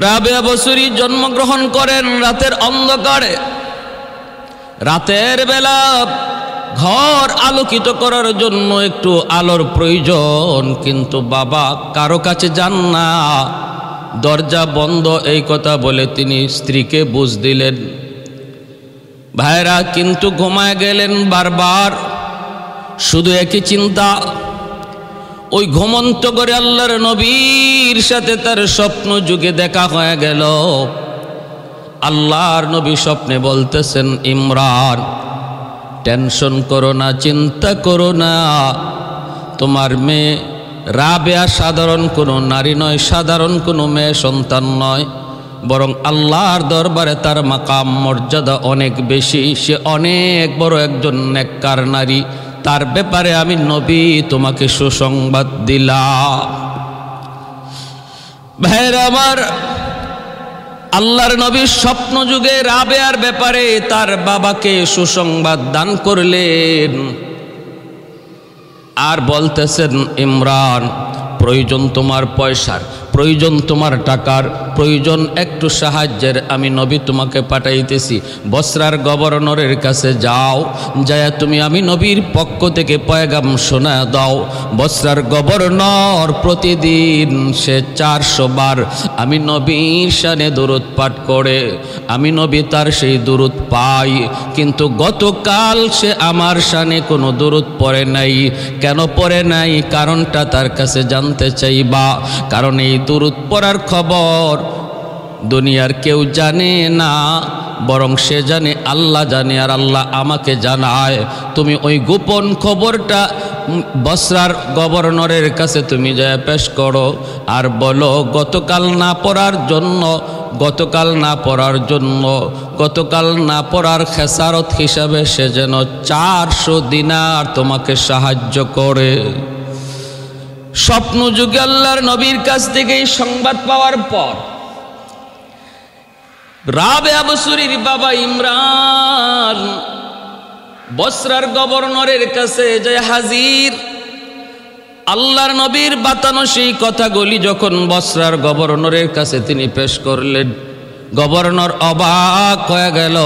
রাবেয়া বসরি জন্মগ্রহণ করেন রাতের অন্ধকারে। রাতের বেলা ঘর আলোকিত করার জন্য একটু আলোর প্রয়োজন, কিন্তু বাবা কারো কাছে যান না, দরজা বন্ধ এই কথা বলে তিনি স্ত্রীকে বুঝ দিলেন। ভাইরা কিন্তু ঘুমায় গেলেন বারবার, শুধু একই চিন্তা। ওই ঘুমন্ত করে আল্লাহর নবীর সাথে তার স্বপ্ন যুগে দেখা হয়ে গেল। আল্লাহর নবী স্বপ্নে বলতেছেন, ইমরান টেনশন করো না, চিন্তা করো না, তোমার মেয়ে রাবেয়া সাধারণ কোনো নারী নয়, সাধারণ কোনো মেয়ে সন্তান নয়, বরং আল্লাহর দরবারে তার মাকাম মর্যাদা অনেক বেশি, সে অনেক বড় একজন নেককার নারী, তার ব্যাপারে আমি নবী তোমাকে সুসংবাদ দিলাম। ভাইরা আমার, আল্লাহর নবীর স্বপ্ন যুগে রাবেয়ার ব্যাপারে তার বাবাকে সুসংবাদ দান করলেন। আর বলতেছেন, ইমরান প্রয়োজন তোমার পয়সার, প্রয়োজন তোমার টাকার, প্রয়োজন একটু সাহায্যের, আমি নবী তোমাকে পাঠাইতেছি। বসরার গভর্নরের কাছে যাও, যায় তুমি আমি নবীর পক্ষ থেকে পয়গাম শোনা দাও। বসরার গভর্নর প্রতিদিন সে 400 বার আমি নবীর শানে দুরূদ পাঠ করে, আমি নবী তার সেই দুরূদ পাই, কিন্তু গতকাল সে আমার শানে কোনো দুরূদ পড়ে নাই। কেন পড়ে নাই? কারণটা তার কাছে জানতে চাইবা। কারণ এই দুরূদ পড়ার খবর দুনিয়ার কেউ জানে না, বরং সে জানে, আল্লাহ জানে, আর আল্লাহ আমাকে জানায়। তুমি ওই গোপন খবরটা বসরার গভর্নরের কাছে তুমি যায় পেশ করো, আর বলো গতকাল না পড়ার জন্য, গতকাল না পড়ার খেসারত হিসাবে সে যেন 400 দিনার তোমাকে সাহায্য করে। স্বপ্ন যুগে আল্লাহর নবীর কাছ থেকে এই সংবাদ পাওয়ার পর রাবেয়া বসরির বাবা ইমরান বসরার গভর্নরের কাছে যে হাজির। আল্লাহর নবীর বাতানো সেই কথাগুলি যখন বসরার গভর্নরের কাছে তিনি পেশ করলেন, গভর্নর অবাক হয়ে গেল।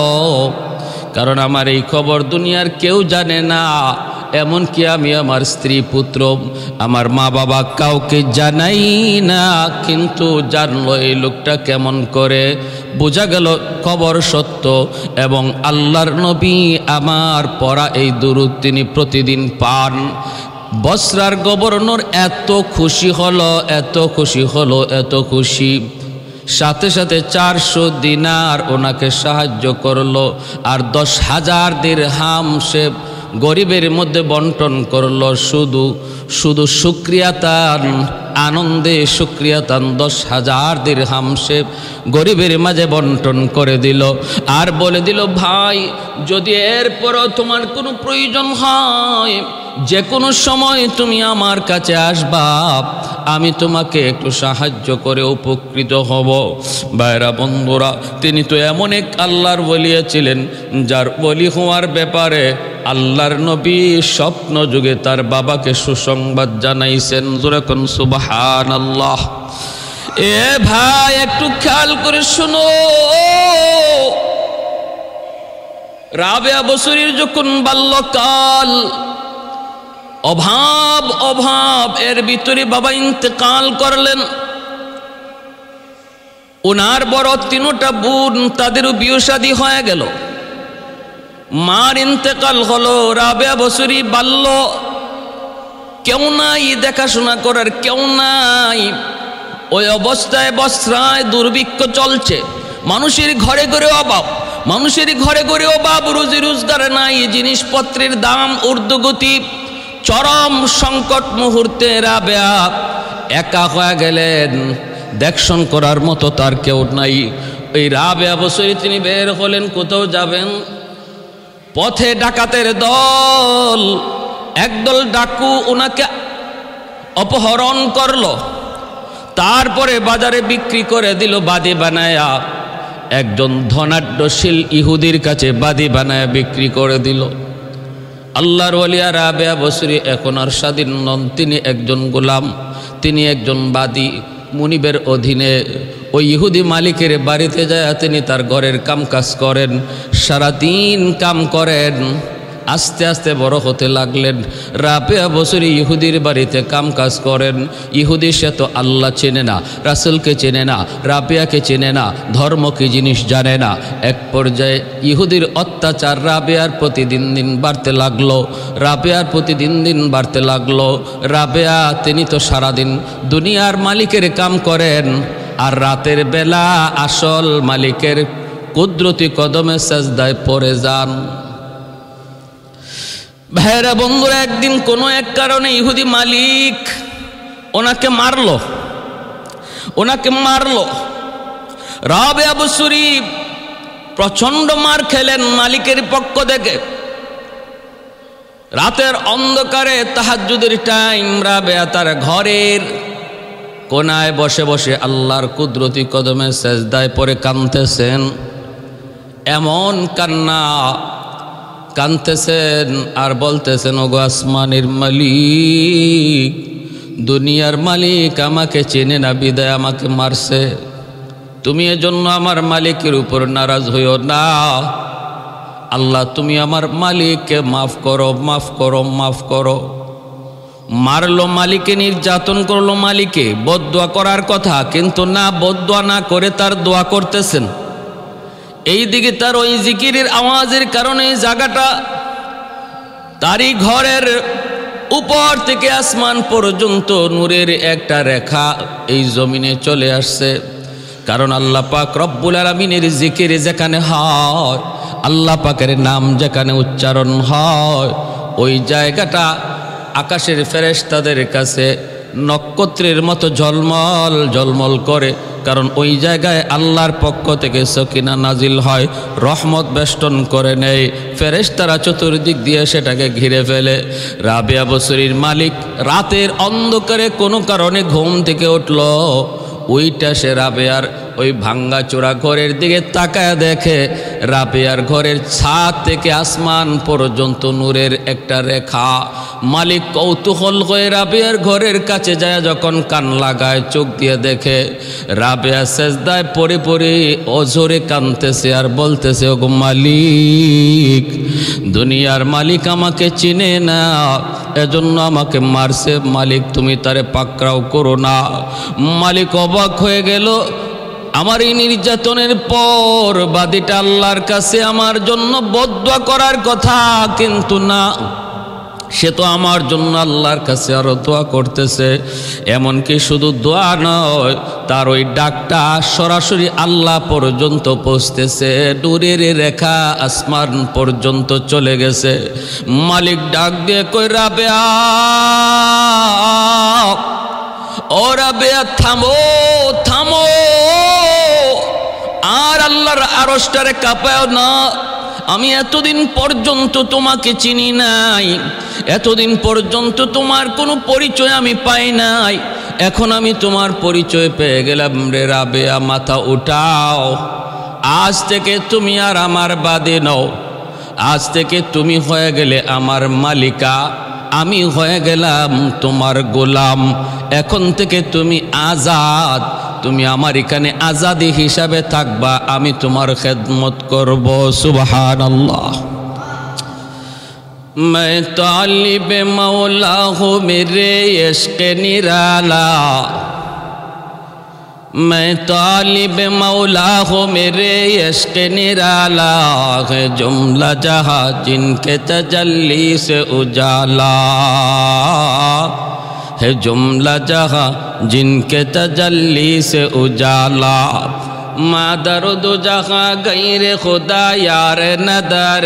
কারণ আমার এই খবর দুনিয়ার কেউ জানে না, এমনকি আমি আমার স্ত্রী পুত্র আমার মা বাবা কাউকে জানাই না, কিন্তু জানলো এই লোকটা কেমন করে। বোঝা গেল খবর সত্য, এবং আল্লাহর নবী আমার পড়া এই দুরূদ তিনি প্রতিদিন পান। বসরার গভর্নর এত খুশি হলো, এত খুশি হলো, এত খুশি, সাথে সাথে 400 দিনার ওনাকে সাহায্য করলো, আর 10,000 দিরহাম সে গরিবের মধ্যে বন্টন করলো। শুধু শুকরিয়াতান, আনন্দে শুকরিয়াতান 10,000 দিরহাম সে গরিবের মাঝে বন্টন করে দিল। আর বলে দিল, ভাই যদি এরপরও তোমার কোনো প্রয়োজন হয়, যে কোনো সময় তুমি আমার কাছে আসবা, আমি তোমাকে একটু সাহায্য করে উপকৃত হব। ভাইরা বন্ধুরা, তিনি তো এমন এক আল্লাহর ওলি ছিলেন, যার ওলি হওয়ার ব্যাপারে আল্লাহর নবী স্বপ্ন যুগে তার বাবাকে সুসংবাদ জানাইছেন। যেরকম সুবহানাল্লাহ। এ ভাই একটু খেয়াল করে শুনো, রাবেয়া বসরির যখন বাল্যকাল, অভাব এর ভিতরে বাবা ইন্তেকাল করলেন। ওনার বড় 3টা বোন, তাদেরও বিয়ে শাদী হয়ে গেল। মার ইন্তেকাল হলো, রাবেয়া বসরি বাল্য, কেউ নাই দেখাশোনা করার, কেউ নাই। ওই অবস্থায় বসরায় দুর্ভিক্ষ চলছে, মানুষের ঘরে ঘরে অভাব, রুজি রোজগার নাই, জিনিসপত্রের দাম ঊর্ধ্বগতি। চরম সংকট মুহূর্তে রাবেয়া একা হয়ে গেলেন, দেখশন করার মতো তার কেউ নাই। ওই রাবেয়া বসরি তিনি বের হলেন, কোথাও যাবেন। পথে ডাকাতের দল, একদল ডাকু ওনাকে অপহরণ করলো, তারপরে বাজারে বিক্রি করে দিল বাদী বানায়া। একজন ধনাঢ্যশীল ইহুদির কাছে বাদী বানায়া বিক্রি করে দিল। আল্লাহর ওলিয়া রাবেয়া বসরি এখন আর স্বাধীন নন, তিনি একজন গোলাম, তিনি একজন বাদী। মুনিবের অধীনে ওই ইহুদি মালিকের বাড়িতে যায় তিনি তার ঘরের কাম কাজ করেন, সারাদিন কাম করেন। আস্তে আস্তে বড় হতে লাগলেন। রাবেয়া বছরই ইহুদির বাড়িতে কাম কাজ করেন। ইহুদি সে তো আল্লাহ চেনে না, রাসূলকে চেনে না, রাবেয়াকে চেনে না, ধর্ম কি জিনিস জানে না। এক পর্যায়ে ইহুদির অত্যাচার রাবেয়ার প্রতি দিন দিন বাড়তে লাগলো, রাবেয়ার প্রতি দিন দিন বাড়তে লাগলো। রাবেয়া তিনি তো সারাদিন দুনিয়ার মালিকের কাম করেন, আর রাতের বেলা আসল মালিকের কুদরতি কদমে সাজদায় পড়ে যান। ভাইরা বন্ধুরা, একদিন কোনো এক কারণে ইহুদি মালিক ওনাকে মারলো। রাবেয়া বসরি প্রচন্ড মার খেলেন মালিকের পক্ষ থেকে। রাতের অন্ধকারে তাহাজ্জুদের টাইম, রাবেয়া তার ঘরের কোনায় বসে বসে আল্লাহর কুদরতি কদমে সেজদায় পড়ে কাঁদতেছেন। এমন কান্না কাঁদতেছেন আর বলতেছেন, ওগো আসমানের মালিক, দুনিয়ার মালিক আমাকে চেনে না বিদায় আমাকে মারছে। তুমি এজন্য আমার মালিকের উপর নারাজ হইও না। আল্লাহ তুমি আমার মালিককে মাফ করো, মাফ করো, মাফ করো। মারলো মালিকে, নির্যাতন করলো মালিকে, বদদুয়া করার কথা, কিন্তু না, বদদুয়া না করে তার দোয়া করতেছেন। এই দিকে তার ওই জিকিরের আওয়াজের কারণে জায়গাটা, তারই ঘরের উপর থেকে আসমান পর্যন্ত নূরের একটা রেখা এই জমিনে চলে আসছে। কারণ আল্লাহ পাক রব্বুল আলামিনের জিকির যেখানে হয়, আল্লাহ পাকের নাম যেখানে উচ্চারণ হয়, ওই জায়গাটা আকাশের ফেরেশতাদের কাছে নক্ষত্রের মতো ঝলমল ঝলমল করে। কারণ ওই জায়গায় আল্লাহর পক্ষ থেকে সকিনা নাজিল হয়, রহমত বেষ্টন করে নেয়, ফেরেশতারা চতুর্দিক দিয়ে সেটাকে ঘিরে ফেলে। রাবেয়া বসরির মালিক রাতের অন্ধকারে কোনো কারণে ঘুম থেকে উঠল। ওইটা সে রাবেয়ার ওই ভাঙ্গা চোরা ঘরের দিকে তাকায় দেখে রাবেয়ার ঘরের ছাদ থেকে আসমান পর্যন্ত নূরের একটা রেখা। মালিক কৌতূহল হয়ে রাবেয়ার ঘরের কাছে যায়, যখন কান লাগায় চোখ দিয়ে দেখে রাবেয়া সেজদায় পড়ে পড়ে অঝরে কাঁদতেছে আর বলতেছে, ওগো মালিক, দুনিয়ার মালিক আমাকে চিনে না, এজন্য আমাকে মারছে। মালিক তুমি তারে পাকড়াও করো না। মালিক অবাক হয়ে গেল, আমার এই নির্যাতনের পর বাদীটা আল্লাহর কাছে আমার জন্য বদদুয়া করার কথা, কিন্তু না, সে তো আমার জন্য আল্লাহর কাছে আরো দোয়া করতেছে। এমনকি শুধু দোয়া নয়, তার ওই ডাকটা সরাসরি আল্লাহ পর্যন্ত পৌঁছতেছে, নূরের রেখা আসমান পর্যন্ত চলে গেছে। মালিক ডাক দিয়ে কই, রাবেয়া, ও রাবেয়া, থামো থামো, আর আল্লাহর আরশটারে কাঁপাও না। আমি এতদিন পর্যন্ত তোমাকে চিনি নাই, এতদিন পর্যন্ত তোমার কোনো পরিচয় আমি পাই নাই, এখন আমি তোমার পরিচয় পেয়ে গেলাম রে রাবেয়া, মাথা উঠাও। আজ থেকে তুমি আর আমার বাদী নও, আজ থেকে তুমি হয়ে গেলে আমার মালিকা, আমি হয়ে গেলাম তোমার গোলাম। এখন থেকে তুমি আজাদ, তুমি আমার এখানে আজাদি হিসাবে থাকবা, আমি তোমার খেদমত করব। সুবহানাল্লাহ। मैं तालिब मौला हूँ मेरे इश्क़ निराला, मैं तालिब मौला हूँ मेरे इश्क़ निराला, है जुमला जहाँ जिनके तजल्ली से उजाला, है जुमला जहाँ जिनके तजल्ली से उजाला। माँ दर्द जहाँ गैर खुदा यार नदर,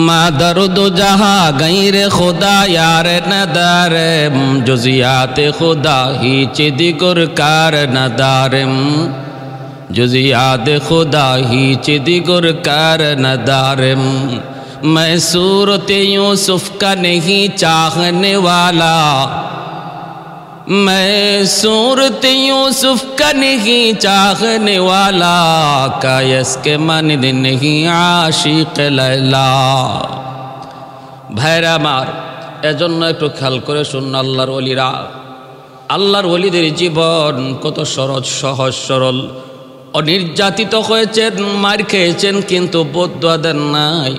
माँ दर्द जहाँ गैर खुदा यार नदर, जुज़ियात खुदा ही चिदिगुर कार नदारम, जुज़ियात खुदा ही चिदिगुर कार नदारम। मैं सूरत यूसुफ का नहीं चाहने वाला, मैं सूरत यूसुफ का नहीं चाहने वाला, कायस के मानिद नहीं आशिक लैला। ভাইরা আমার, এজন্য একটু খেয়াল করে শুনুন আল্লাহর ওলিরা, আল্লাহর ওলিদের জীবন কত সহজ সরল। অনির্যাতিত হয়েছেন, মার খেয়েছেন, কিন্তু বদদুয়া দেন নাই।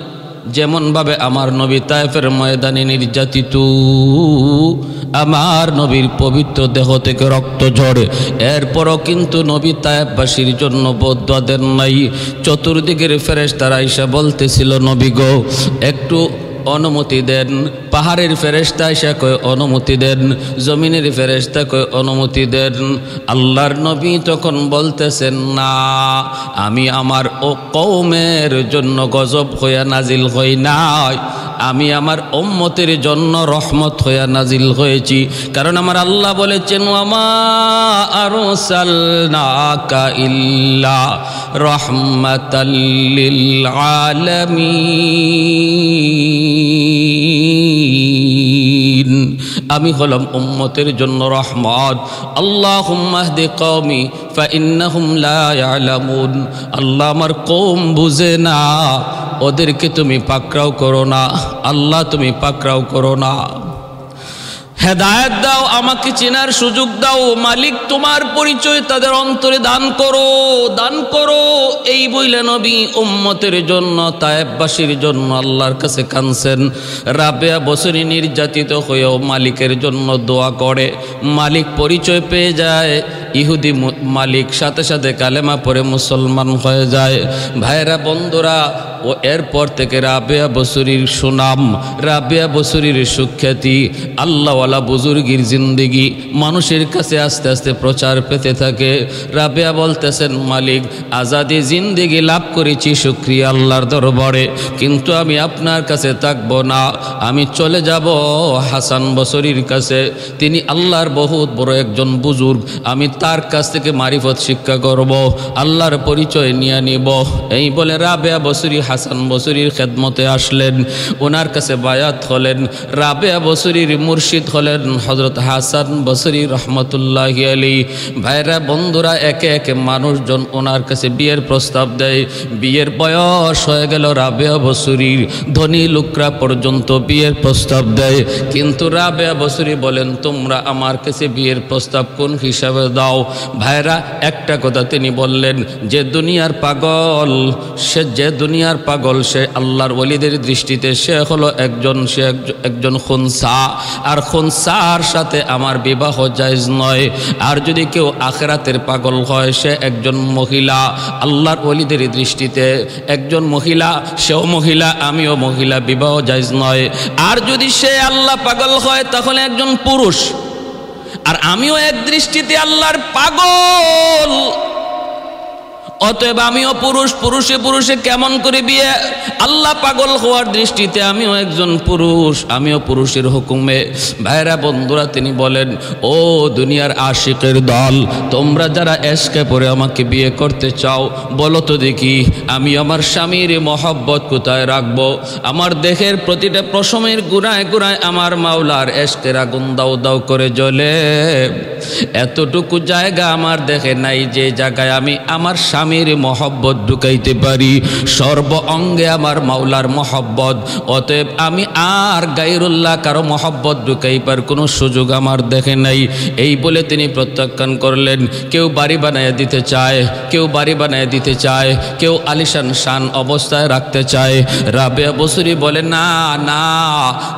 যেমনভাবে আমার নবী তায়েফের ময়দানে নির্যাতিত, আমার নবীর পবিত্র দেহ থেকে রক্ত ঝরে, এরপরও কিন্তু নবী তায়েফবাসীর জন্য বদদুয়া দেন নাই। চতুর্দিকের ফেরেশতারা এসে বলতেছিল, নবী গো একটু অনুমতি দেন। পাহাড়ের ফেরেশতা এসে কয় অনুমতি দেন, জমিনের ফেরেশতা কয় অনুমতি দেন। আল্লাহর নবী তখন বলতেছেন, না, আমি আমার ও কওমের জন্য গজব হইয়া নাজিল হই নাই, আমি আমার উম্মতের জন্য রহমত হইয়া নাজিল হয়েছি। কারণ আমার আল্লাহ বলেছেন, ওয়ামা আরসালনাকা ইল্লা রাহমাতাল লিল আলামিন, আমি হলাম উম্মতের জন্য রহমত। আল্লাহুম্মা হদি কওমি ফাইন্নাহুম লা ইয়ালামুন, আল্লাহ আমার কওম বুঝে না, ওদেরকে তুমি পাকড়াও করো না, আল্লাহ তুমি পাকড়াও করো না। হেদায়েত দাও, আমাকে চেনার সুযোগ দাও, মালিক তোমার পরিচয় তাদের অন্তরে দান করো, দান করো। এই বইলে নবী উম্মতের জন্য, তায়েফবাসীর জন্য আল্লাহর কাছে কাঁদছেন। রাবেয়া বছরই নির্যাতিত হয়েও মালিকের জন্য দোয়া করে। মালিক পরিচয় পেয়ে যায়, ইহুদি মালিক, সাথে সাথে কালেমা পড়ে মুসলমান হয়ে যায়। ভাইরা বন্ধুরা, ও এরপর থেকে রাবেয়া বছরীর সুনাম, রাবেয়া বছরীর সুখ্যাতি, আল্লাহওয়ালা বুজুর্গির জিন্দেগি মানুষের কাছে আস্তে আস্তে প্রচার পেতে থাকে। রাবেয়া বলতেছেন, মালিক আজাদি জিন্দেগি লাভ করেছি শুকরিয়া আল্লাহর দরবারে, কিন্তু আমি আপনার কাছে থাকবো না, আমি চলে যাব হাসান বছরীর কাছে। তিনি আল্লাহর বহুত বড় একজন বুজুর্গ, আমি তার কাছ থেকে মারিফত শিক্ষা করব, আল্লাহর পরিচয় নিয়ে নিব। এই বলে রাবেয়া বছরী হাসান বছরীর খেদমতে আসলেন, ওনার কাছে বায়াত হলেন। রাবেয়া বছরীর মুর্শিদ হলেন হযরত হাসান বছরী রহমতুল্লাহি আলাইহি। ভাইরা বন্ধুরা, একে একে মানুষজন ওনার কাছে বিয়ের প্রস্তাব দেয়। বিয়ের বয়স হয়ে গেল রাবেয়া বছরীর, ধনী লোকরা পর্যন্ত বিয়ের প্রস্তাব দেয়, কিন্তু রাবেয়া বছরী বলেন, তোমরা আমার কাছে বিয়ের প্রস্তাব কোন হিসাবে দাও? ভাইরা, একটা কথা তিনি বললেন, যে দুনিয়ার পাগল, সে আল্লাহর ওলিদের দৃষ্টিতে সে হলো একজন খুনসা, আর খুনসার সাথে আমার বিবাহ জায়েজ নয়। আর যদি কেউ আখিরাতের পাগল হয়, সে একজন মহিলা, আল্লাহর ওলিদের দৃষ্টিতে একজন মহিলা, সেও মহিলা, আমিও মহিলা, বিবাহ জায়েজ নয়। আর যদি সে আল্লাহ পাগল হয়, তাহলে একজন পুরুষ, আর আমিও এক দৃষ্টিতে আল্লাহর পাগল, অতএব আমিও পুরুষ, পুরুষে কেমন করে বিয়ে? আল্লাহ পাগল হওয়ার দৃষ্টিতে আমিও একজন পুরুষ, আমিও পুরুষের হুকুমে। ভাইরা বন্ধুরা, তিনি বলেন, ও দুনিয়ার আশিকের দল, তোমরা যারা এশকে পড়ে আমাকে বিয়ে করতে চাও, বলো তো দেখি আমি আমার স্বামীর মহব্বত কোথায় রাখবো? আমার দেহের প্রতিটা পশমের গুড়ায় গুড়ায় আমার মাওলার এশকের আগুন দাও দাও করে জ্বলে। এতটুকু জায়গা আমার দেহে নাই যে জায়গায় আমি আমার স্বামীর মহব্বত ঢুকাইতে পারি। সর্ব অঙ্গে আমার মাওলার মহব্বত, অতএব আমি আর গায়রুল্লাহ কারো মহব্বত ঢুকাইবার কোনো সুযোগ আমার দেখে নাই। এই বলে তিনি প্রত্যাখ্যান করলেন। কেউ বাড়ি বানায় দিতে চায়, কেউ বাড়ি বানায় দিতে চায়, কেউ আলিশান শান অবস্থায় রাখতে চায়। রাবেয়া বছরী বলে, না না,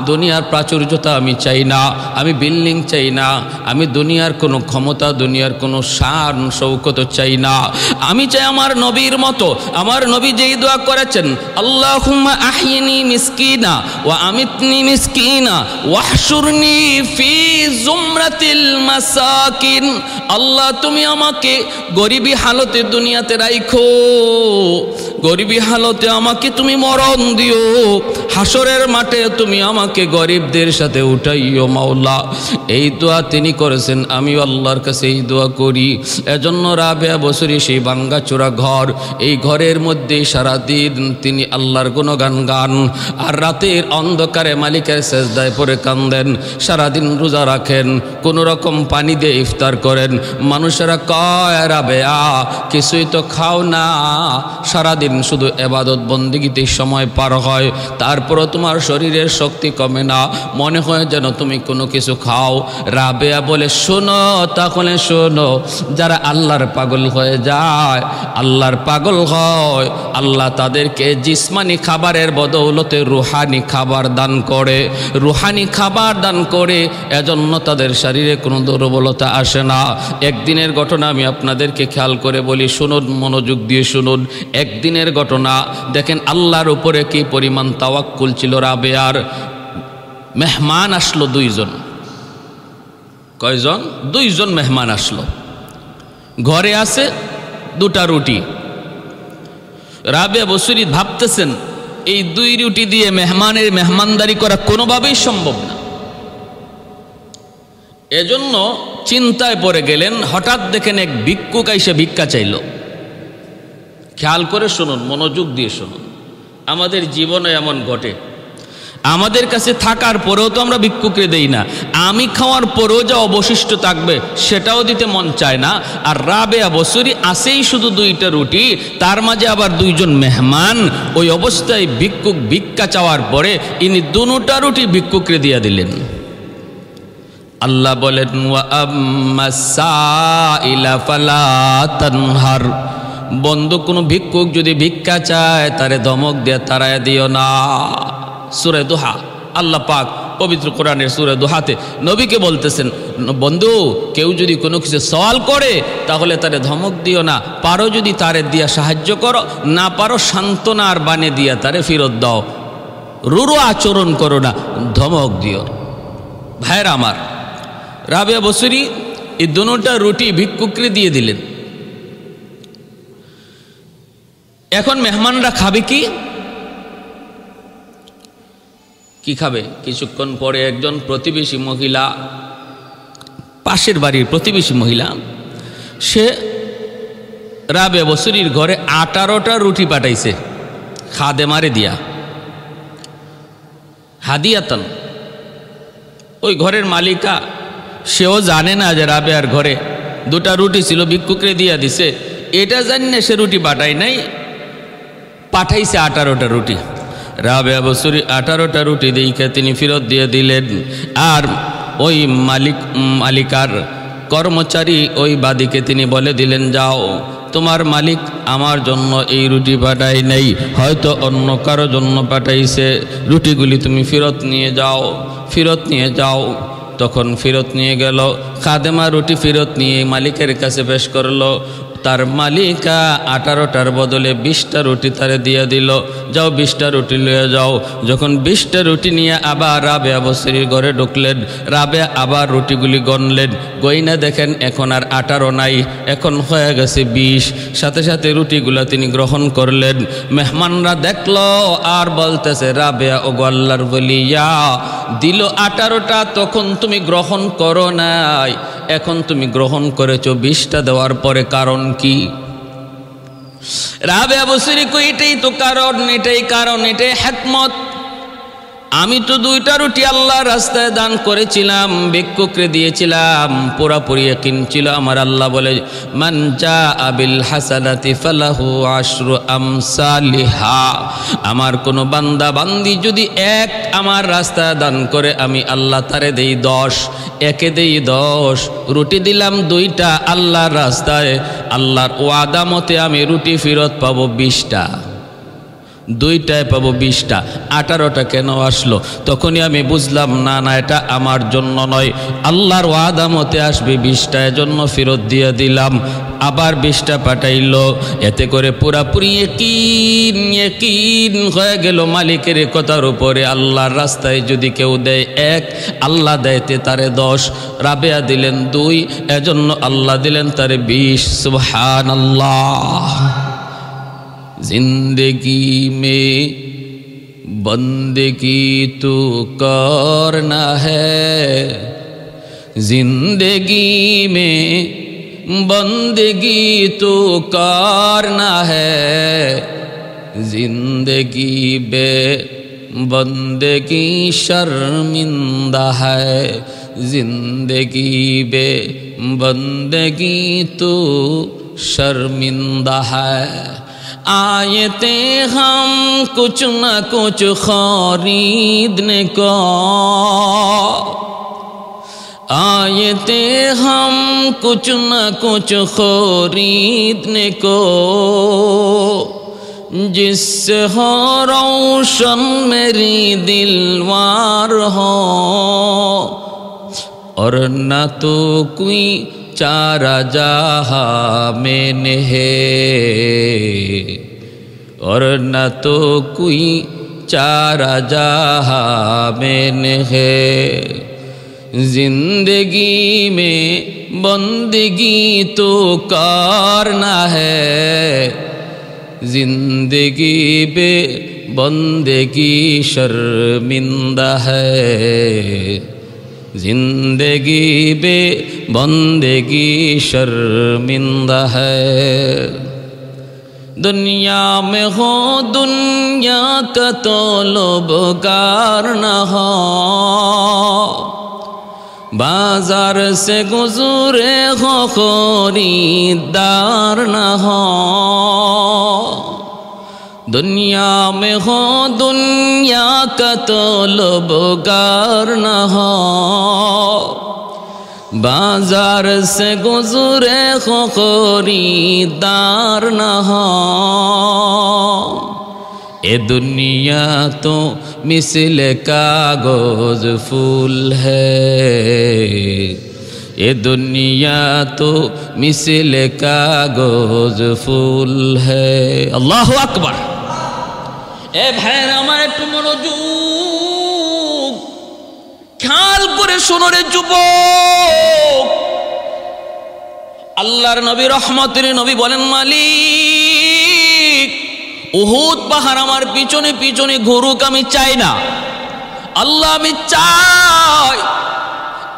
দুনিয়ার প্রাচুর্যতা আমি চাই না, আমি বিল্ডিং চাই না, আমি দুনিয়ার কোনো ক্ষমতা, দুনিয়ার কোনো শান শৌকত চাই না, আমি চাই আমার নবীর মতো। আমার নবী যেই দোয়া করেছেন, আল্লাহুম্মা আহিনি মিসকিনা ওয়া আমিতনি মিসকিনা ওয়াহশুরনি ফি জুমরাতিল মাসাকিন। আল্লাহ, তুমি আমাকে গরিবী হালতে দুনিয়াতে রাখো, গরিবী হালতে আমাকে তুমি মরণ দিও, হাসরের মাঠে তুমি আমাকে গরিবদের সাথে উঠাইও মাওলা। এই দোয়া তিনি করেছেন, আমিও আল্লাহর কাছে এই দোয়া করি। এজন্য রাবেয়া বছরী সেই ভাঙ্গাচোরা ঘর, এই ঘরের মধ্যে সারাদিন তিনি আল্লাহর গুণগান গান, আর রাতের অন্ধকারে মালিকের সেজদায় পড়ে কান্দেন। সারাদিন রোজা রাখেন, কোনো রকম পানি দিয়ে ইফতার করেন। মানুষেরা কয়, রাবেয়া কিছুই তো খাও না, সারাদিন দিন শুধু ইবাদত বন্দেগীতে সময় পার হয়, তারপরও তোমার শরীরের শক্তি কমে না, মনে হয় যেন তুমি কোনো কিছু খাও। রাবেয়া বলে শোনো, তাহলে শোনো, যারা আল্লাহর পাগল হয়ে যায়, আল্লাহর পাগল হয়, আল্লাহ তাদেরকে জিসমানি খাবারের বদৌলতে রুহানি খাবার দান করে, রুহানি খাবার দান করে, এজন্য তাদের শরীরে কোনো দুর্বলতা আসে না। একদিনের ঘটনা আমি আপনাদেরকে খেয়াল করে বলি, শুনুন, মনোযোগ দিয়ে শুনুন। একদিনের ঘটনা দেখেন আল্লাহর উপরে কি পরিমাণ তাওয়াক্কুল ছিল রাবেয়ার। মেহমান আসলো দুইজন। কয়জন? দুইজন মেহমান আসলো। ঘরে আছে দুটা রুটি। রাবেয়া বসরি ভাবতেছেন এই দুই রুটি দিয়ে মেহমানের মেহমানদারি করা কোনোভাবেই সম্ভব না। এজন্য চিন্তায় পড়ে গেলেন। হঠাৎ দেখেন এক ভিক্ষুক এসে ভিক্ষা চাইল। খেয়াল করে শুনুন, মনোযোগ দিয়ে শুনুন। আমাদের জীবনে এমন ঘটে, আমাদের কাছে থাকার পরেও তো আমরা ভিক্ষুকরে দেই না, আমি খাওয়ার পরেও যা অবশিষ্ট থাকবে সেটাও দিতে মন চায় না। আর রাবেয়া বসরি আসেই শুধু দুইটা রুটি, তার মাঝে আবার দুইজন মেহমান। ওই অবস্থায় ভিক্ষুক ভিক্ষা চাওয়ার পরে ইনি দুটা রুটি ভিক্ষুকরে দিয়ে দিলেন। আল্লাহ বলেন ওয়া আম্মাস সাইলা ফালা তানহার, বন্ধু কোনো ভিক্ষুক যদি ভিক্ষা চায় তারে ধমক দিয়ে তাড়ায় দিও না। সূরা দোহা, আল্লাহ পাক পবিত্র কোরআনের সূরা দোহাতে নবীকে বলতেছেন, বন্ধু কেউ যদি কোনো কিছু সওয়াল করে তাহলে তারে ধমক দিও না, পারো যদি তারে দিয়া সাহায্য করো, না পারো সান্ত্বনার বাণী দিয়া তারে ফেরত দাও, রুরু আচরণ করো না, ধমক দিও। ভাইরা আমার, রাবেয়া বসরি এই দুটা রুটি ভিক্ষুককে দিয়ে দিলেন। এখন মেহমানরা খাবে কি? কি খাবে? কিছুক্ষণ পরে একজন প্রতিবেশী মহিলা, পাশের বাড়ির প্রতিবেশী মহিলা, সে রাবেয়া বসরির ঘরে 18টা রুটি পাঠাইছে খাদেমারে দিয়া, হাদিয়াতান। ওই ঘরের মালিকা সেও জানে না যে রাবেয়ার ঘরে দুটা রুটি ছিল, ভিক্ষুকরে দিয়া দিছে, এটা জানি না সে রুটি পাঠায় নাই, পাঠাইছে 18টা রুটি। রাবেয়া বসরি 18টা রুটি দেখে তিনি ফেরত দিয়ে দিলেন। আর ওই মালিকার কর্মচারী ওই বাদীকে তিনি বলে দিলেন, যাও, তোমার মালিক আমার জন্য এই রুটি পাঠায় নাই, হয়তো অন্য কারো জন্য পাঠাইছে, রুটিগুলি তুমি ফেরত নিয়ে যাও, ফেরত নিয়ে যাও। তখন ফেরত নিয়ে গেল, খাদেমা রুটি ফেরত নিয়ে মালিকের কাছে পেশ করলো। তার মালিকা 18টার বদলে 20টা রুটি তারে দিয়ে দিল, যাও 20টা রুটি নিয়ে যাও। যখন 20টা রুটি নিয়ে আবার রাবেয়া বসরির ঘরে ঢুকলেন, রাবেয়া আবার রুটিগুলি গণলেন, গইনা দেখেন এখন আর 18 নাই, এখন হয়ে গেছে 20। সাথে সাথে রুটিগুলা তিনি গ্রহণ করলেন। মেহমানরা দেখলো আর বলতেছে, রাবেয়া ওগো আল্লাহর বলিয়া, দিল 18টা, তখন তুমি গ্রহণ করো নাই, এখন তুমি গ্রহণ করেছো 20টা দেওয়ার পরে, কারণ কি? রাবেয়া বসরি কই, এটাই তো কারণ, এটাই কারণ, এটাই হিকমত। আমি তো 2টা রুটি আল্লাহর রাস্তায় দান করেছিলাম, ভিক্ষুকরে দিয়েছিলাম, পুরাপুরি ইয়াকিন ছিল আমার। আল্লাহ বলে, মান জাআ বিল হাসানাতি ফালাহু আশরু আমসালিহা, আমার কোনো বান্দা বান্দি যদি এক আমার রাস্তায় দান করে, আমি আল্লাহ তারে দেই 10, একে দেই 10। রুটি দিলাম 2টা আল্লাহর রাস্তায়, আল্লাহর ওয়াদা মতে আমি রুটি ফেরত পাবো 20টা, 2টায় পাবো 20টা, 18টা কেন আসলো? তখনই আমি বুঝলাম, না না, এটা আমার জন্য নয়, আল্লাহর ওয়াদা মতে আসবে 20টা, এজন্য ফেরত দিয়ে দিলাম। আবার 20টা পাঠাইলো। এতে করে পুরাপুরি ইয়াকিন হয়ে গেল মালিকের কথার উপরে। আল্লাহর রাস্তায় যদি কেউ দেয় 1, আল্লাহ দেয়তে তারে 10, রাবেয়া দিলেন 2, এজন্য আল্লাহ দিলেন তারে 20। সুবহানাল্লাহ। जिंदगी में बंदगी तो करना है, जिंदगी में बंदगी तो करना है, जिंदगी बे बंदगी शर्मिंदा है, जिंदगी बे बंदगी तो शर्मिंदा है। आए थे हम कुछ न कुछ खरीदने को, आए थे हम कुछ न कुछ खरीदने को, जिससे हो रोशन मेरी दिलवार हो, और न तो कोई चारा जहाँ मैंने है, और न तो कोई चारा जहाँ मैंने है। जिंदगी में बंदगी तो करना है, जिंदगी पे बंदगी शर्मिंदा है, जिंदगी बे बंदगी शर्मिंदा है। दुनिया में हो दुनिया का तलबगार न हो, बाजार से गुजरे हो खरीदार न हो। दुनिया में हो दुनिया का तलबगार न हो, बाजार से गुजरे हो खरीदार न हो। ए दुनिया तो मिसल कागज फूल है, ये दुनिया तो मिसल कागज फूल है। अल्लाहु अकबर। ए भाইরা আমার একটু মনোযোগ খেয়াল করে শোনো রে যুবক। আল্লাহর নবী রহমতের নবী বলেন, মালিক উহুদ পাহাড় আমার পিছনে পিছনে ঘুরুক, আমি চাই না। আল্লাহ আমি চাই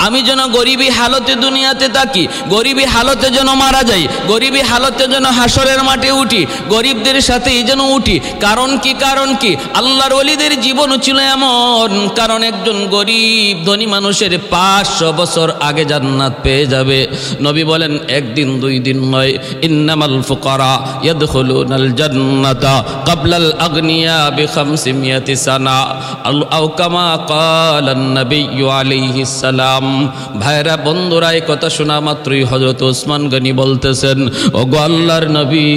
আমি যেন গরিবী হালতে দুনিয়াতে থাকি, গরিবী হালতে যেন মারা যাই, গরিবী হালতে যেন হাসরের মাঠে উঠি, গরিবদের সাথেই যেন উঠি। কারণ কি? কারণ কি? আল্লাহর ওলিদের জীবন ছিল এমন, কারণ একজন গরিব ধনী মানুষের 500 বছর আগে জান্নাত পেয়ে যাবে। নবী বলেন একদিন দুই দিন নয়, ইন্নামাল ফুকারা ইয়াদখুলুনাল জান্নাতা ক্বাবলাল আগনিয়া বি500 সানা আও কামা ক্বালান নবিয়্যু আলাইহিস সালাম। ভাইরা বন্ধুরা, এই কথা শোনা মাত্রই হযরত ওসমান গনি বলতেছেন, ও গো আল্লাহর নবী,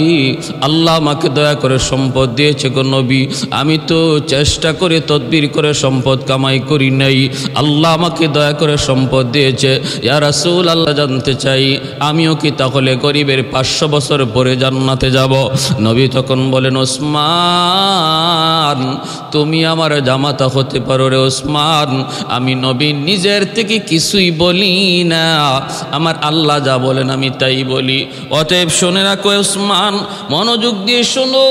আল্লাহ আমাকে দয়া করে সম্পদ দিয়েছে গো নবী, আমি তো চেষ্টা করে তদবির করে সম্পদ কামাই করি নাই, আল্লাহ আমাকে দয়া করে সম্পদ দিয়েছে। ইয়া রাসূল আল্লাহ জানতে চাই আমিও কি তাহলে গরিবের 500 বছর পরে জান্নাতে যাব? নবী তখন বলেন, ওসমান তুমি আমার জামাতা হতে পারো রে ওসমান, আমি নবী নিজের থেকে কিছুই বলি না, আমার আল্লাহ যা বলেন আমি তাই বলি। অতএব শুনে রাখো ওসমান, মনোযোগ দিয়ে শোনো,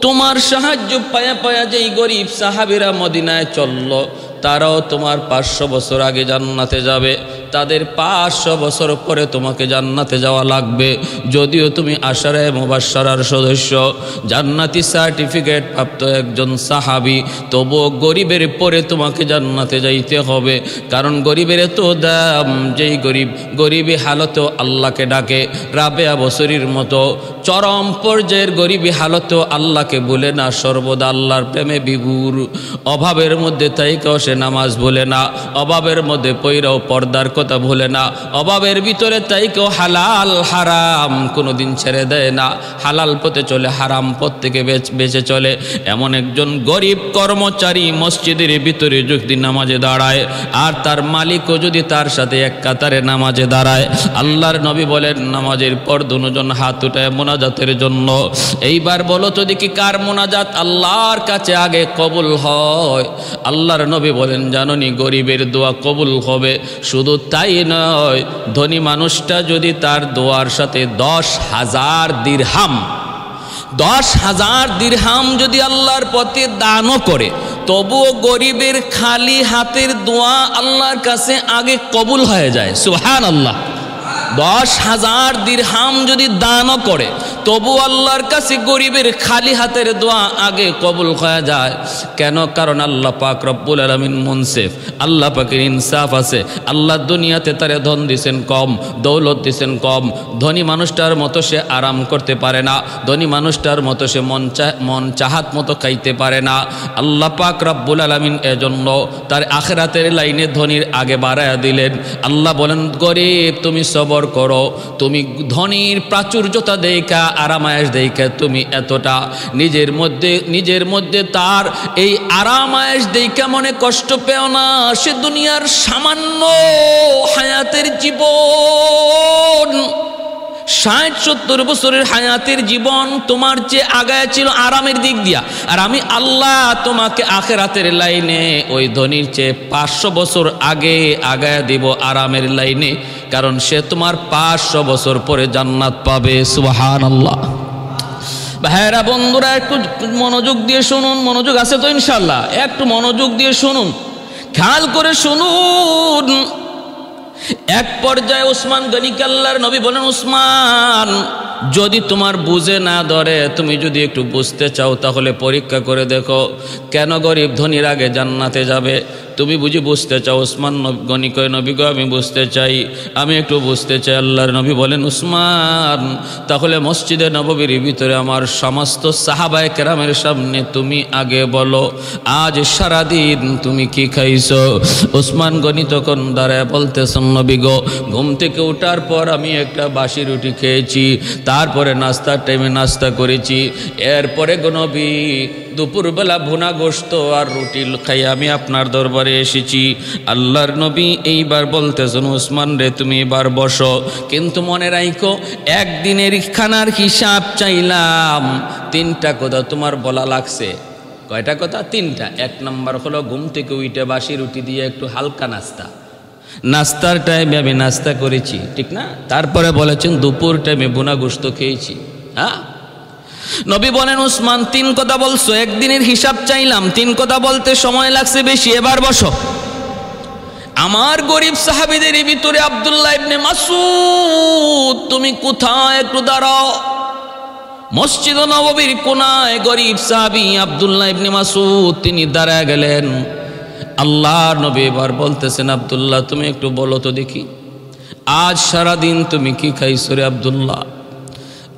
তোমার সাহায্য পায়া পায়া যেই গরিব সাহাবীরা মদিনায় চলল, তারাও তোমার 500 বছর আগে জান্নাতে যাবে, তাদের 500 বছর পরে তোমাকে জান্নাতে যাওয়া লাগবে। যদিও তুমি আশারায়ে মুবাশশারার সদস্য, জান্নাতি সার্টিফিকেট প্রাপ্ত একজন সাহাবী, তবুও গরিবের পরে তোমাকে জান্নাতে যাইতে হবে। কারণ গরিবের এত দাম, যেই গরিব গরিবী হালতেও আল্লাহকে ডাকে, রাবেয়া বসরির মতো চরম পর্যায়ের গরিবী হালতেও আল্লাহকে ভুলে না, সর্বদা আল্লাহর প্রেমে বিভোর। অভাবের মধ্যে তাইকেও সে নামাজ ভুলে না, অভাবের মধ্যে পইরাও পর্দার কথা ভুলে না, অভাবের ভিতরে তাইকেও হালাল হারাম কোনোদিন ছেড়ে দেয় না, হালাল পথে চলে, হারাম পথ থেকে বেঁচে চলে। এমন একজন গরিব কর্মচারী মসজিদের ভিতরে যদি নামাজে দাঁড়ায়, আর তার মালিকও যদি তার সাথে এক কাতারে নামাজে দাঁড়ায়, আল্লাহর নবী বলেন নামাজের পর দুজন হাত উঠায় মোনাজাতের জন্য। এইবার বলো তো দেখি কার মোনাজাত আল্লাহর কাছে আগে কবুল হয়? আল্লাহর নবী বলেন, জানোনি গরিবের দোয়া কবুল হবে। শুধু তাই নয়, ধনী মানুষটা যদি তার দোয়ার সাথে 10,000 দিরহাম 10,000 দিরহাম যদি আল্লাহর পথে দানও করে, তবুও গরিবের খালি হাতের দোয়া আল্লাহর কাছে আগে কবুল হয়ে যায়। সুবহানাল্লাহ। 10,000 দিরহাম যদি দানও করে তবু আল্লাহর কাছে গরিবের খালি হাতের দোয়া আগে কবুল হয়ে যায়। কেন? কারণ আল্লাহ পাক রব্বুল আলামিন মুনসিফ, আল্লাহ পাকের ইনসাফ আছে। আল্লাহ দুনিয়াতে তারে ধন দিছেন কম, দৌলত দিছেন কম। ধনী মানুষটার মতো সে আরাম করতে পারে না, ধনী মানুষটার মতো সে মন চাহাত মতো খাইতে পারে না। আল্লাহ পাক রব্বুল আলামিন এজন্য তার আখিরাতের লাইনে ধনীর আগে বাড়ায়া দিলেন। আল্লাহ বলেন, গরিব তুমি সবর করো, তুমি ধনীর প্রাচুর্যতা দেখা আরামায়েশ দেখা তুমি এতটা নিজের মধ্যে তার এই আরামায়েশ দেখা মনে কষ্ট পেও না। সে দুনিয়ার সামান্য হায়াতের জীবন, 60-70 বছরের হায়াতের জীবন তোমার চেয়ে আগায় ছিল আরামের দিক দিয়া, আর আমি আল্লাহ তোমাকে আখিরাতের লাইনে ওই ধনীর চেয়ে 500 বছর আগে আগায় দিব আরামের লাইনে, কারণ সে তোমার 500 বছর পরে জান্নাত পাবে। সুবহানাল্লাহ। ভাইরা বন্ধুরা একটু মনোযোগ দিয়ে শুনুন, মনোযোগ আছে তো ইনশাআল্লাহ? একটু মনোযোগ দিয়ে শুনুন, খেয়াল করে শুনুন। এক পর্যায়ে উসমান গনিকে আল্লাহর নবী বলেন, উসমান যদি তোমার বুঝে না ধরে, তুমি যদি একটু বুঝতে চাও তাহলে পরীক্ষা করে দেখো কেন গরিব ধনীর আগে জান্নাতে যাবে। তুমি বুঝি বুঝতে চাও? উসমান গনি কয়, নবী গো আমি বুঝতে চাই, আমি একটু বুঝতে চাই। আল্লাহর নবী বলেন, উসমান তাহলে মসজিদে নববীর ভিতরে আমার সমস্ত সাহাবায়ে কেরামের সামনে তুমি আগে বলো আজ সারাদিন তুমি কি খাইছো। উসমান গনি তখন দাঁড়ায় বলতেছেন, নবী গো ঘুম থেকে ওঠার পর আমি একটা বাসি রুটি খেয়েছি, তারপরে নাস্তার টাইমে নাস্তা করেছি, এরপরে গো নবী দুপুরবেলা ভুনা গোশত আর রুটি খাই আমি আপনার দরবারে এসেছি। আল্লাহর নবী এইবার বলতেছেন, উসমান রে তুমি এবার বসো, কিন্তু মনে রাখো একদিনের খানার হিসাব চাইলাম। 3টা কথা তোমার বলা লাগছে। কয়টা কথা? 3টা। 1 নম্বর হলো ঘুম থেকে উঠে বাসি রুটি দিয়ে একটু হালকা নাস্তার টাইমে আমি নাস্তা করেছি, ঠিক না? তারপরে বলেছেন দুপুর টাইমে ভুনা গোশত খেয়েছি। হ্যাঁ, নবী বলেন, উসমান 3 কথা বলছো, একদিনের হিসাব চাইলাম, 3 কথা বলতে সময় লাগছে বেশি, এবার বসো। আমার গরিব সাহাবীদের ভিতরে আব্দুল্লাহ ইবনে মাসউদ, তুমি কোথায়? একটু দাঁড়াও। মসজিদ নববীর কোনায় গরিব সাহাবী আব্দুল্লাহ ইবনে মাসউদ তিনি দাঁড়ায় গেলেন। আল্লাহর নবী এবার বলতেছেন, আব্দুল্লাহ তুমি একটু বলো তো দেখি আজ সারাদিন তুমি কি খাইছো রে আব্দুল্লাহ?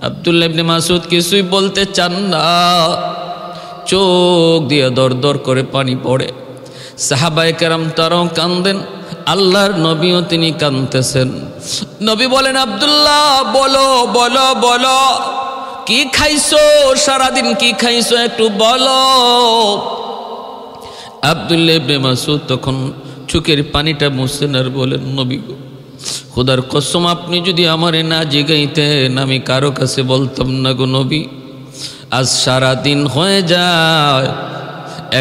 আব্দুল্লাহ ইবনে মাসউদ কিছুই বলতে চান না, চোখ দিয়ে দর দর করে পানি পড়ে। সাহাবায়ে কেরাম তারাও কান্দেন, আল্লাহর নবীও তিনি কাঁদতেছেন। নবী বলেন, আব্দুল্লাহ বলো বলো বলো কি খাইছো সারাদিন, কি খাইছো একটু বলো। আব্দুল্লাহ ইবনে মাসউদ তখন চোখের পানিটা মুছতেন আর বলেন, নবী গো খোদার কসম আপনি যদি আমারে না জিগাইতেন আমি কারো কাছে বলতাম না গো নবী। আজ সারাদিন হয়ে যায়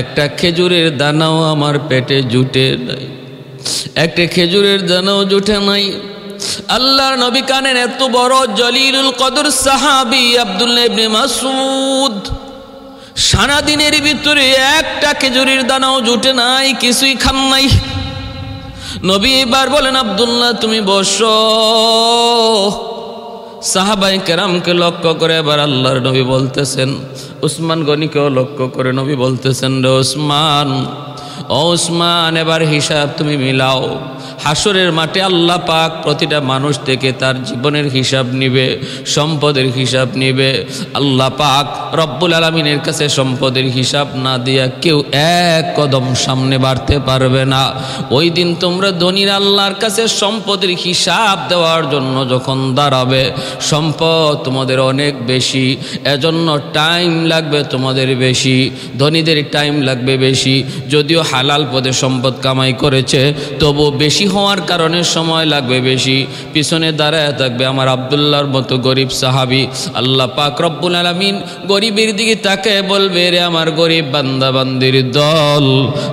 একটা খেজুরের দানাও আমার পেটে জুটে নাই, একটা খেজুরের দানাও জুটে নাই। আল্লাহর নবী কানেন এত বড় জলিলুল কদর সাহাবী আব্দুল্লাহ ইবনে মাসউদ, সারাদিনের ভিতরে একটা খেজুরের দানাও জুটে নাই, কিছুই খান নাই। নবী এবার বলেন, আব্দুল্লাহ তুমি বসো। সাহাবায়ে কেরামকে লক্ষ্য করে এবার আল্লাহর নবী বলতেছেন, উসমান গনিকেও লক্ষ্য করে নবী বলতেছেন, রে উসমান, ও উসমান এবার হিসাব তুমি মিলাও। হাসরের মাঠে আল্লাহ পাক প্রতিটা মানুষ থেকে তার জীবনের হিসাব নিবে, সম্পদের হিসাব নিবে। আল্লাহ পাক রব্বুল আলামিনের কাছে সম্পদের হিসাব না দিয়া কেউ এক কদম সামনে বাড়তে পারবে না। ওই দিন তোমরা ধনীর আল্লাহর কাছে সম্পদের হিসাব দেওয়ার জন্য যখন দাঁড়াবে, সম্পদ তোমাদের অনেক বেশি, এজন্য টাইম লাগবে তোমাদের বেশি, ধনীদের টাইম লাগবে বেশি। যদিও হালাল পথে সম্পদ কামাই করেছে তবু বেশি হওয়ার কারণে সময় লাগবে বেশি। পিছনে দাঁড়ায় থাকবে আমার আব্দুল্লাহর মতো গরিব সাহাবী। আল্লাহ পাক রব্বুল আলামিন গরিবের দিকে তাকায় বলবে, রে আমার গরিব বান্দা বান্দির দল,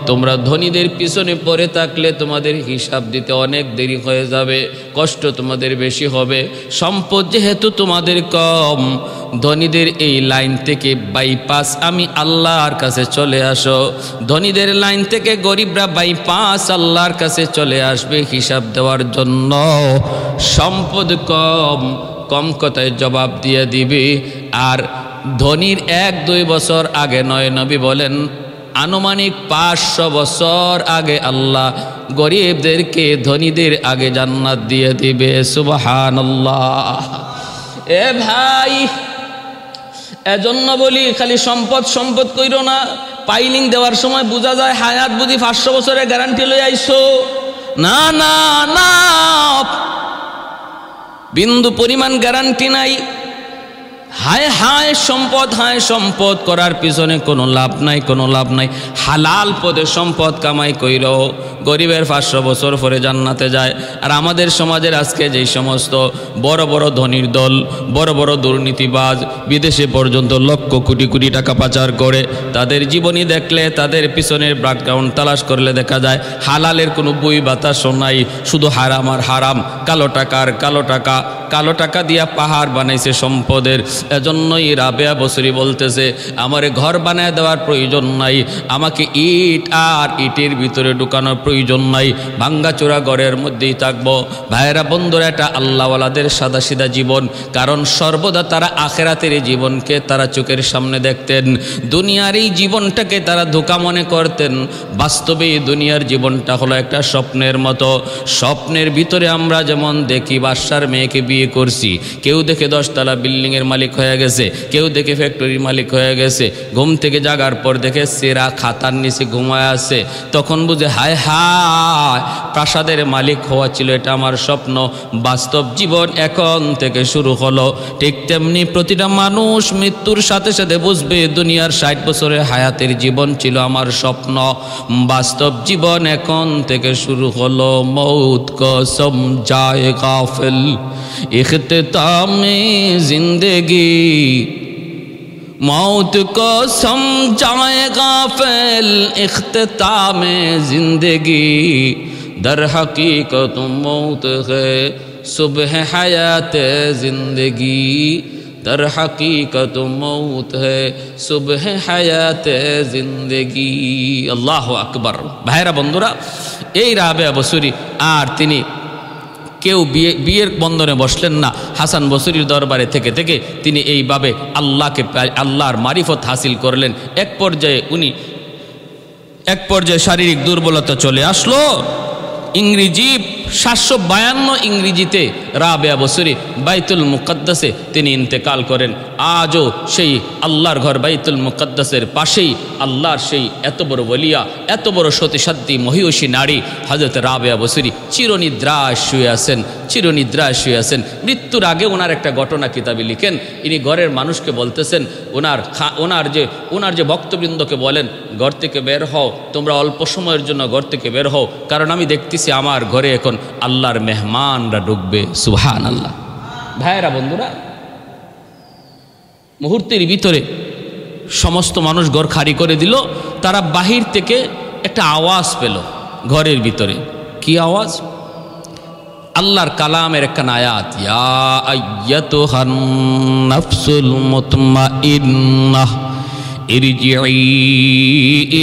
তোমরা ধনীদের পিছনে পড়ে থাকলে তোমাদের হিসাব দিতে অনেক দেরি হয়ে যাবে, কষ্ট তোমাদের বেশি হবে। সম্পদ যেহেতু তোমাদের কম, ধনীদের এই লাইন থেকে বাইপাস আমি আল্লাহর কাছে চলে আসো। ধনীদের লাইন থেকে গরিবরা বাইপাস আল্লাহর কাছে চলে আসবে হিসাব দেওয়ার জন্য। সম্পদ কম, কম কথায় জবাব দিয়ে দিবে। আর ধনীর 1-2 বছর আগে নয়, নবী বলেন আনুমানিক 500 বছর আগে আল্লাহ গরিবদেরকে ধনীদের আগে জান্নাত দিয়ে দিবে। সুবহানাল্লাহ। এ ভাই, এজন্য বলি খালি সম্পদ সম্পদ কইরো না। পাইলিং দেওয়ার সময় বোঝা যায় হায়াত বুঝি 500 বছরের গ্যারান্টি লই আইছো। না না না, বিন্দু পরিমাণ গ্যারান্টি নাই। হায় হায় সম্পদ, হায় সম্পদ করার পিছনে কোনো লাভ নাই, কোনো লাভ নাই। হালাল পদে সম্পদ কামাই কইরো, গরিবের 500 বছর পরে জান্নাতে যায়। আর আমাদের সমাজের আজকে যেই সমস্ত বড় বড় ধনীর দল, বড় বড় দুর্নীতিবাজ, বিদেশে পর্যন্ত লক্ষ কোটি কোটি টাকা পাচার করে, তাদের জীবনী দেখলে, তাদের পিছনের ব্যাকগ্রাউন্ড তালাশ করলে দেখা যায় হালালের কোনো বই বাতাসও নাই, শুধু হারাম আর হারাম। কালো টাকার কালো টাকা, কালো টাকা দিয়া পাহাড় বানাইছে সম্পদের। এজন্যই রাবেয়া বসরি বলতেছে আমারে ঘর বানায় দেওয়ার প্রয়োজন নাই, আমাকে ইট আর ইটের ভিতরে ঢুকানোর প্রয়োজন নাই, ভাঙ্গাচোরা ঘরের মধ্যেই থাকবো। ভাইয়েরা বন্ধুরা, এটা আল্লাহওয়ালাদের সাদা সিধা জীবন। কারণ সর্বদা তারা আখেরাতের এই জীবনকে তারা চোখের সামনে দেখতেন, দুনিয়ার এই জীবনটাকে তারা ধোঁকা মনে করতেন। বাস্তবে এই দুনিয়ার জীবনটা হলো একটা স্বপ্নের মতো। স্বপ্নের ভিতরে আমরা যেমন দেখি বাদশার মেয়েকে বিয়ে করছি, কেউ দেখে 10 তলা বিল্ডিংয়ের মালিক হয়ে গেছে, কেউ দেখে ফ্যাক্টরির মালিক হয়ে গেছে, ঘুম থেকে জাগার পর দেখে সেরা খাতার নিচে ঘুমায় আছে, তখন বুঝে হায় হায় প্রাসাদের মালিক হওয়া ছিল এটা আমার স্বপ্ন। বাস্তব জীবন এখন থেকে শুরু হলো। ঠিক তেমনি প্রতিটা মানুষ মৃত্যুর সাথে সাথে বুঝবে দুনিয়ার 60 বছরের হায়াতের জীবন ছিল আমার স্বপ্ন। বাস্তব জীবন এখন থেকে শুরু হলো। মৌত কো সমঝায়ে গাফিল ইখতিতামে জিন্দেগি, मौत को समझाए गाफिल इख्तितामे जिंदगी, दर हकीकत मौत है सुबह हयात जिंदगी, दर हकीकत मौत है सुबह हयात जिंदगी। अल्लाह अकबर। भाईरा बंधुरा, এই রাবেয়া বসরি আর তিনি কেউ বিয়ের বন্ধনে বসলেন না। হাসান বসরির দরবারে থেকে থেকে তিনি এইভাবে আল্লাহর মারিফত হাসিল করলেন। এক পর্যায়ে শারীরিক দুর্বলতা চলে আসলো। ইংরেজি 752 ইংরেজিতে রাবেয়া বসরি বাইতুল মুকদ্দাসে তিনি ইন্তেকাল করেন। আজও সেই আল্লাহর ঘর বাইতুল মুকদ্দাসের পাশেই আল্লাহর সেই এত বড় ওলিয়া, এত বড় সতীসাধ্যী মহিষী নারী হযরত রাবেয়া বসরি চিরনিদ্রায় শুয়ে আছেন, চিরনিদ্রায় শুয়ে আছেন। মৃত্যুর আগে ওনার একটা ঘটনা কিতাবে লিখেন। ইনি ঘরের মানুষকে বলতেছেন, ওনার যে ভক্তবৃন্দকে বলেন ঘর থেকে বের হও, তোমরা অল্প সময়ের জন্য ঘর থেকে বের হও, কারণ আমি দেখতেছি আমার ঘরে এখন আল্লাহর মেহমানরা ঢুকবে। সুবহানাল্লাহ। ভাইয়েরা বন্ধুরা, মুহূর্তের ভিতরে সমস্ত মানুষ ঘর খালি করে দিল। তারা বাহির থেকে একটা আওয়াজ পেল ঘরের ভিতরে। কি আওয়াজ? আল্লাহর কালামের একটা আয়াত, ইয়া আইয়াতুহান নাফসুল মুতমাইন্নাহ ইরজিই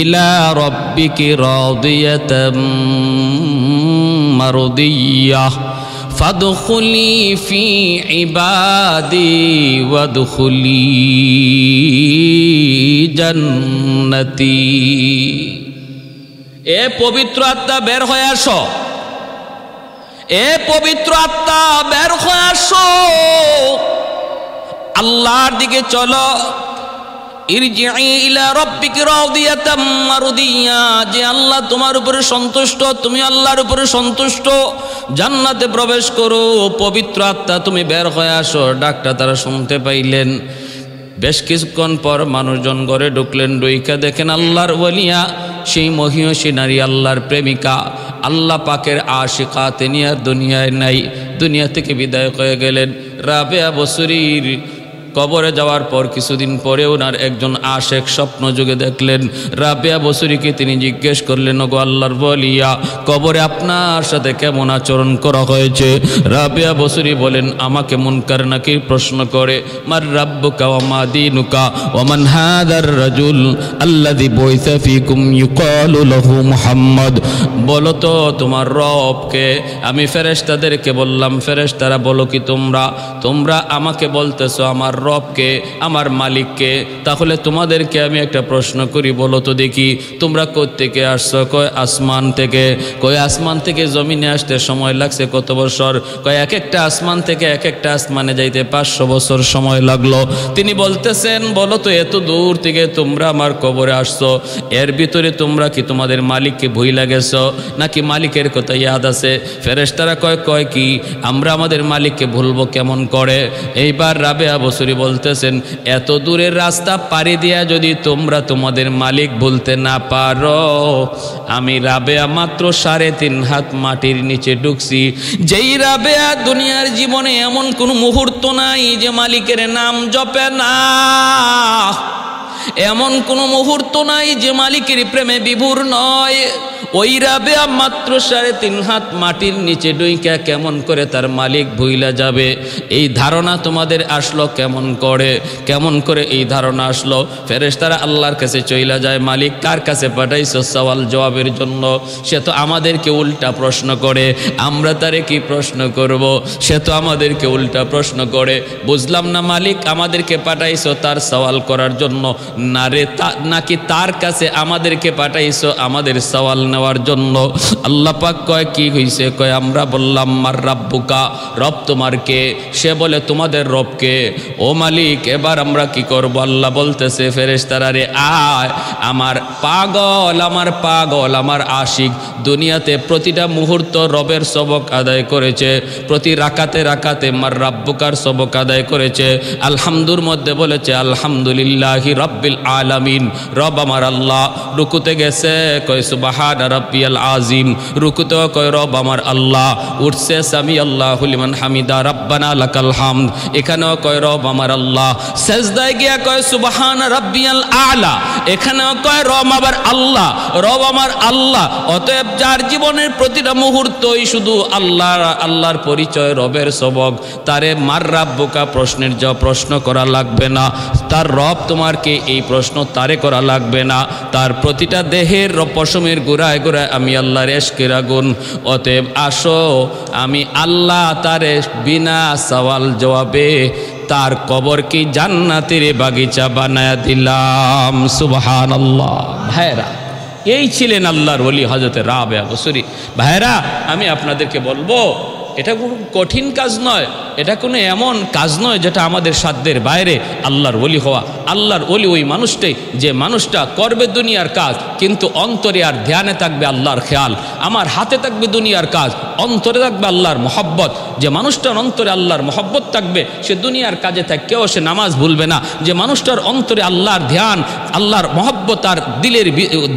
ইলা রাব্বিকি রাদিয়াতাম মারদিয়াহ ফাদখুলি ফি ইবাদি ওয়াদখুলি জান্নাতি। এ পবিত্র আত্মা বের হয়ে আসো, এ পবিত্র আত্মা বের হয়ে আসো, আল্লাহর দিকে চলো। ইরজিই ইলা রাব্বিকি রাদিয়াতাম মারদিয়া, যে আল্লাহ তোমার উপরে সন্তুষ্ট, তুমি আল্লাহর উপরে সন্তুষ্ট, জান্নাতে প্রবেশ করো। পবিত্র আত্মা তুমি বের হয়ে আসো। ডাকটা তারা শুনতে পাইলেন। বেশ কিছুক্ষণ পর মানুষজন ঘরে ঢুকলেন। ডুইকা দেখেন আল্লাহর ওলিয়া, সেই মহিষী নারী, আল্লাহর প্রেমিকা, আল্লাহ পাকের আশিকা, তিনি আর দুনিয়ায় নাই, দুনিয়া থেকে বিদায় হয়ে গেলেন। রাবেয়া বসরির কবরে যাওয়ার পর কিছুদিন পরে ওনার একজন আশেক স্বপ্ন যুগে দেখলেন। রাবেয়া বসুরীকে তিনি জিজ্ঞেস করলেন, ওগো আল্লাহর ওলিয়া, কবরে আপনার সাথে কেমন আচরণ করা হয়েছে? রাবেয়া বসুরী বলেন, আমাকে মুনকার নাকির প্রশ্ন করে, মার রাব্বুকা ওয়া মা দীনুকা ওয়া মান হাদার রাজুল আল্লাযী বুইসা ফীকুম ইউকালু লাহু মুহাম্মদ। বলো তো তোমার রবকে। আমি ফেরেশতাদেরকে বললাম, ফেরেশতারা বলো কি তোমরা আমাকে বলতেছো আমার রবকে, আমার মালিককে। তাহলে তোমাদেরকে আমি একটা প্রশ্ন করি, বলো তো দেখি তোমরা কোত্থেকে আসছো? কয় আসমান থেকে। কয় আসমান থেকে জমিনে আসতে সময় লাগছে কত বছর? কয় এক একটা আসমান থেকে এক একটা আসমানে যাইতে 500 বছর সময় লাগলো। তিনি বলতেছেন, বলো তো এত দূর থেকে তোমরা আমার কবরে আসছো, এর ভিতরে তোমরা কি তোমাদের মালিককে ভুইলা গেছো নাকি মালিকের কথা ইয়াদ আছে? ফেরেশতারা কয় কি আমরা আমাদের মালিককে ভুলবো কেমন করে? এইবার রাবেয়া বসুরী বলতেছেন, এত দূরের রাস্তা পাড়ি দিয়া যদি তোমরা তোমাদের মালিক ভুলতে না পারো, আমি রাবেয়া মাত্র 3.5 হাত মাটির নিচে ঢুকছি। যেই রাবেয়া দুনিয়ার জীবনে এমন কোনো মুহূর্ত নাই যে মালিকের নাম জপে না, এমন কোনো মুহূর্ত নাই যে মালিকের প্রেমে বিভোর নয়। ওই রাবেয়া মাত্র 3.5 হাত মাটির নিচে ডুইকা কেমন করে তার মালিক ভুইলা যাবে? এই ধারণা তোমাদের আসলো কেমন করে এই ধারণা আসলো? ফেরেশতারা আল্লাহর কাছে চইলা যায়, মালিক কার কাছে পাঠাইছো সওয়াল জবাবের জন্য? সে তো আমাদেরকে উল্টা প্রশ্ন করে, আমরা তারে কি প্রশ্ন করব? সে তো আমাদেরকে উল্টা প্রশ্ন করে। বুঝলাম না মালিক, আমাদেরকে পাঠাইছো তার সওয়াল করার জন্য না রে, নাকি তার কাছে আমাদেরকে পাঠাইছো আমাদের সওয়াল নেওয়ার জন্য? আল্লাহ পাক কয়, কি হইছে? কয় আমরা বললাম, মার রাব্বুকা, রব তোমার কে? সে বলে, তোমাদের রবকে। ও মালিক, এবার আমরা কি করব? আল্লাহ বলতেছে, ফেরেশতারা রে আয়, আমার পাগল আমার আশিক দুনিয়াতে প্রতিটা মুহূর্ত রবের সবক আদায় করেছে, প্রতি রাকাতে মার রাব্বুকার সবক আদায় করেছে। আলহামদুর মধ্যে বলেছে আলহামদুলিল্লাহি রাব্বিল আলামিন, রব আমার আল্লাহ। রুকুতে গেছে, কয় সুবহান রাব্বিয়াল আযীম, রুকুতেও কয় রব আমার আল্লাহ। উঠছে সামি আল্লাহু লিমান হামিদা রাব্বানা লাকাল হামদ, এখানেও কয় রব আমার আল্লাহ। সেজদায় গিয়া কয় সুবহান রাব্বিয়াল আলা, এখানেও কয় রব আমার আল্লাহ। অতএব যার জীবনের প্রতিটা মুহূর্তই শুধু আল্লাহর পরিচয়, রবের সবক, তারে মার রাব্বুকা প্রশ্নের যা প্রশ্ন করা লাগবে না। তার রব তোমার কে এই প্রশ্ন তারে করা লাগবে না। তার প্রতিটা দেহের পশমের গোড়ায় আমি আল্লাহর ইশকের আগুন। অতএব আসো, আমি আল্লাহ তারে বিনা সওয়াল জবাবে তার কবর কি জান্নাতের বাগিচা বানায়া দিলাম। সুবহানাল্লাহ। ভাইরা, এই ছিলেন আল্লাহর ওলি হযরত রাবেয়া বসুরী। ভাইরা, আমি আপনাদেরকে বলবো, এটা কোনো কঠিন কাজ নয়, এটা কোনো এমন কাজ নয় যেটা আমাদের সাধ্যের বাইরে আল্লাহর ওলি হওয়া। আল্লাহর ওলি ওই মানুষটাই যে মানুষটা করবে দুনিয়ার কাজ, কিন্তু অন্তরে আর ধ্যানে থাকবে আল্লাহর খেয়াল। আমার হাতে থাকবে দুনিয়ার কাজ, অন্তরে থাকবে আল্লাহর মহব্বত। যে মানুষটার অন্তরে আল্লাহর মহব্বত থাকবে, সে দুনিয়ার কাজে থাকলেও সে নামাজ ভুলবে না। যে মানুষটার অন্তরে আল্লাহর ধ্যান, আল্লাহর মহব্বত, আর দিলের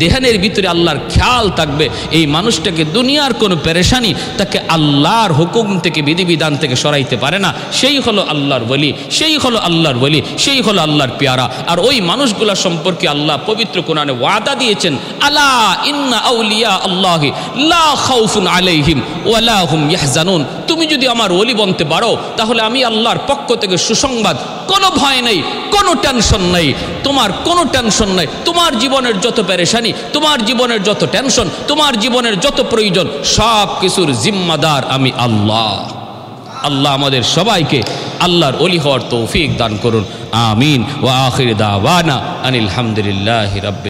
ধ্যানের ভিতরে আল্লাহর খেয়াল থাকবে, এই মানুষটাকে দুনিয়ার কোনো পেরেশানি তাকে আল্লাহর হুকুম থেকে, বিধিবিধান থেকে সরাইতে পারে না। সেই হলো আল্লাহর ওলি, সেই হলো আল্লাহর পেয়ারা। আর ওই মানুষগুলা সম্পর্কে আল্লাহ পবিত্র কোরআনে ওয়াদা দিয়েছেন, আলা ইন্না আউলিয়া আল্লাহি লা খাউফুন আলাইহিম ওয়া লা হুম ইয়াহজানুন। তুমি যদি আমার ওলি বনতে পারো, তাহলে আমি আল্লাহর পক্ষ থেকে সুসংবাদ, কোনো ভয় নেই, কোনো টেনশন নেই, তোমার কোনো টেনশন নেই। তোমার জীবনের যত পেরেশানি, তোমার জীবনের যত টেনশন, তোমার জীবনের যত প্রয়োজন, সব কিছুর জিম্মাদার আমি আল্লাহ। আল্লাহ আমাদের সবাইকে আল্লাহর ওলি হওয়ার তৌফিক দান করুন। আমিন। ওয়া আখির দাওয়ানা আনিল হামদুলিল্লাহি রাব্বিল